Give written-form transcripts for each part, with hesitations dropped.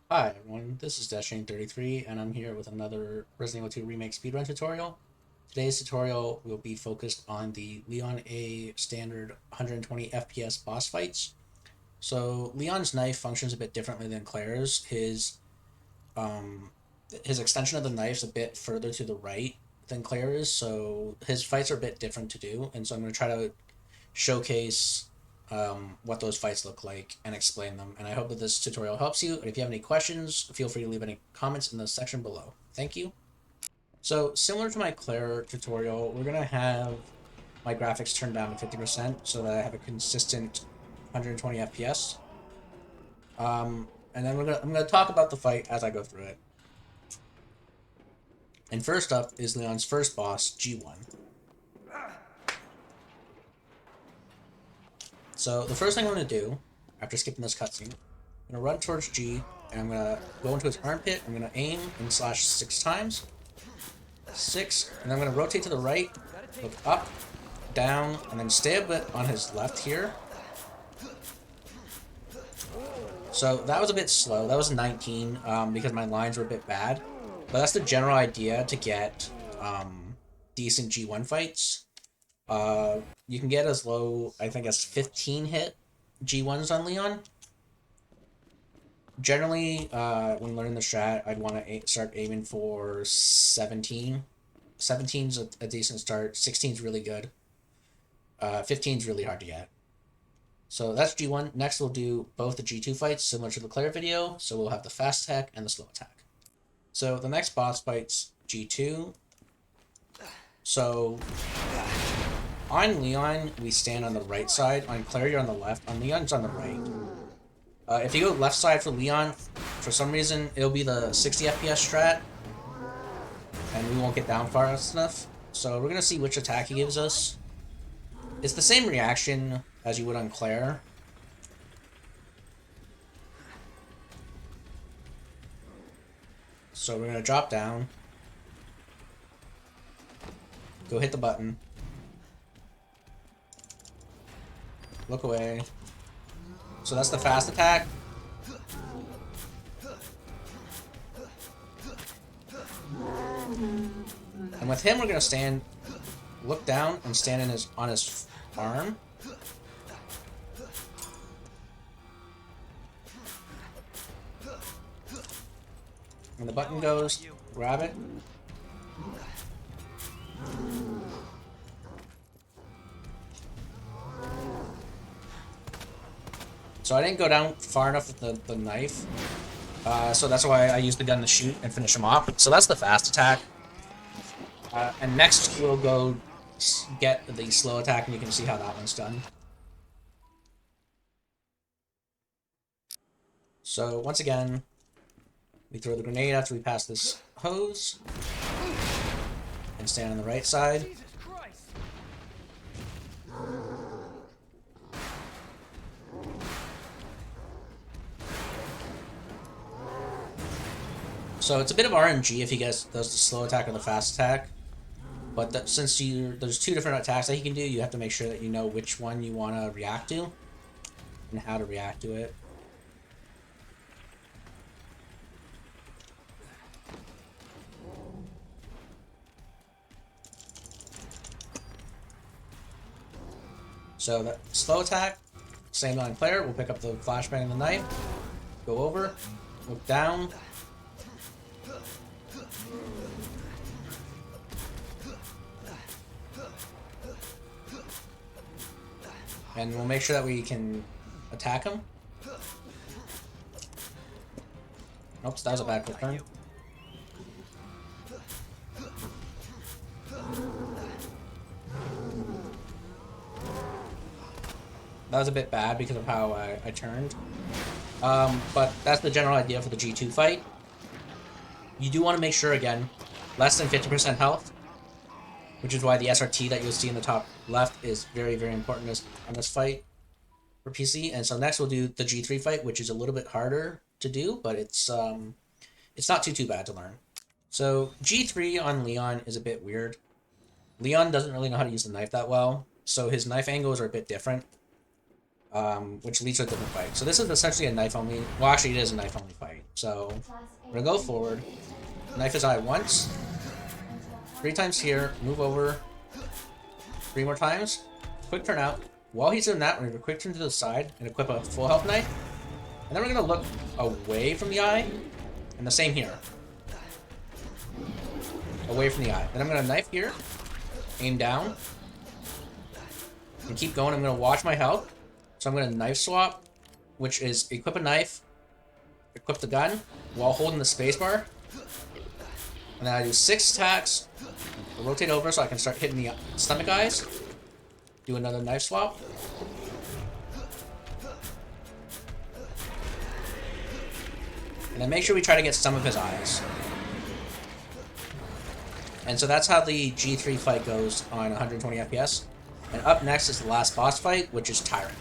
Hi everyone, this is Dashing33 and I'm here with another Resident Evil 2 Remake speedrun tutorial. Today's tutorial will be focused on the Leon A standard 120 FPS boss fights. So Leon's knife functions a bit differently than Claire's. Um, his extension of the knife is a bit further to the right than Claire's, so his fights are a bit different to do, and so I'm going to try to showcase what those fights look like and explain them. And I hope that this tutorial helps you. And if you have any questions, feel free to leave any comments in the section below. Thank you. So similar to my Claire tutorial, we're going to have my graphics turned down to 50% so that I have a consistent 120 FPS. And then I'm gonna talk about the fight as I go through it. And first up is Leon's first boss, G1. So the first thing I'm going to do, after skipping this cutscene, I'm going to run towards G, and I'm going to go into his armpit, I'm going to aim and slash 6 times. 6, and then I'm going to rotate to the right, look up, down, and then stay a bit on his left here. So that was a bit slow, that was 19, because my lines were a bit bad. But that's the general idea to get decent G1 fights. You can get as low, I think, as 15 hit G1s on Leon. Generally, when learning the strat, I'd want to start aiming for 17. 17's a decent start. 16's really good. 15's really hard to get. So that's G1. Next, we'll do both the G2 fights, similar to the Claire video. So we'll have the fast attack and the slow attack. So the next boss fight's G2. So on Leon, we stand on the right side. On Claire, you're on the left. On Leon, it's on the right. If you go left side for Leon, for some reason, it'll be the 60 FPS strat. And we won't get down fast enough. So we're going to see which attack he gives us. It's the same reaction as you would on Claire. So we're going to drop down. Go hit the button. Look away. So that's the fast attack. And with him, we're gonna stand, look down, and stand in on his arm. When the button goes, grab it. So I didn't go down far enough with the knife. So that's why I used the gun to shoot and finish him off. So that's the fast attack. And next we'll go get the slow attack, and you can see how that one's done. So once again, we throw the grenade after we pass this hose. And stand on the right side. So it's a bit of RNG if he does the slow attack or the fast attack. But since there's two different attacks that he can do, you have to make sure that you know which one you want to react to. And how to react to it. So that slow attack, same on Claire, we'll pick up the flashbang and the knife. Go over, look down. And we'll make sure that we can attack him. Oops, that was a bad quick turn. That was a bit bad because of how I turned. But that's the general idea for the G2 fight. You do want to make sure, again, less than 50% health. Which is why the SRT that you'll see in the top left is very, very important on this fight for PC. And so next we'll do the G3 fight, which is a little bit harder to do, but it's not too bad to learn. So G3 on Leon is a bit weird. Leon doesn't really know how to use the knife that well, so his knife angles are a bit different, which leads to a different fight. So this is essentially a knife only. Well, actually, it is a knife only fight. So we're gonna go forward, knife his eye once, 3 times here, move over, 3 more times, quick turn out. While he's doing that, we're gonna quick turn to the side and equip a full health knife. And then we're gonna look away from the eye, and the same here. Away from the eye. Then I'm gonna knife here, aim down, and keep going. I'm gonna watch my health. So I'm gonna knife swap, which is equip a knife, equip the gun, while holding the spacebar. And then I do 6 attacks, rotate over so I can start hitting the stomach eyes. Do another knife swap. And then make sure we try to get some of his eyes. And so that's how the G3 fight goes on 120 FPS. And up next is the last boss fight, which is Tyrant.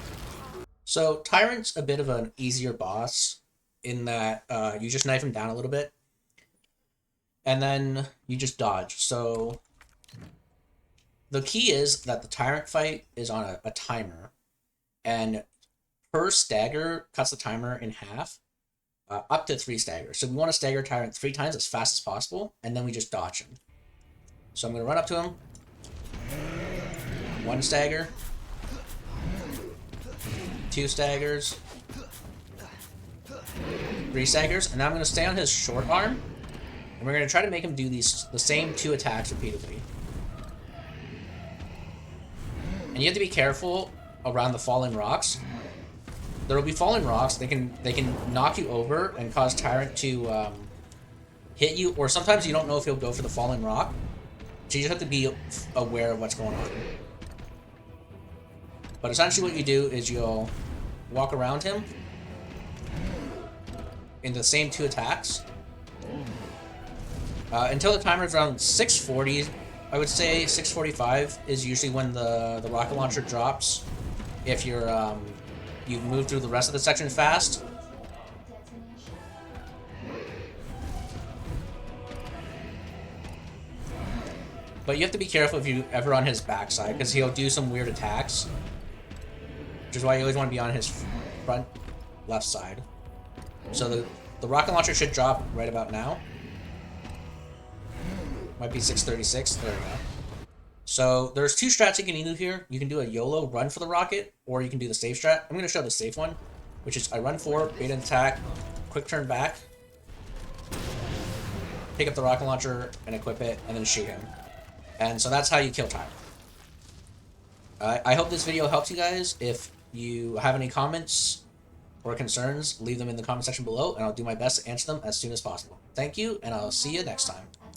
So Tyrant's a bit of an easier boss in that you just knife him down a little bit. And then you just dodge. So the key is that the Tyrant fight is on a timer. And per stagger cuts the timer in half. Up to 3 staggers. So we want to stagger Tyrant 3 times as fast as possible, and then we just dodge him. So I'm going to run up to him. 1 stagger. 2 staggers. 3 staggers. And now I'm going to stay on his short arm. And we're going to try to make him do the same 2 attacks repeatedly. And you have to be careful around the falling rocks. There will be falling rocks. They can knock you over and cause Tyrant to hit you, or sometimes you don't know if he'll go for the falling rock. So you just have to be aware of what's going on. But essentially what you do is you'll walk around him in the same 2 attacks until the timer is around 640. I would say 645 is usually when the rocket launcher drops. If you're you move through the rest of the section fast. But you have to be careful if you're ever on his backside, because he'll do some weird attacks. Which is why you always want to be on his front left side. So the rocket launcher should drop right about now. Might be 636. There we go. So there's 2 strats you can do here. You can do a YOLO, run for the rocket, or you can do the safe strat. I'm going to show the safe one, which is I run forward, bait an attack, quick turn back, pick up the rocket launcher and equip it, and then shoot him. And so that's how you kill Tyrant. I hope this video helps you guys. If you have any comments or concerns, leave them in the comment section below, and I'll do my best to answer them as soon as possible. Thank you, and I'll see you next time.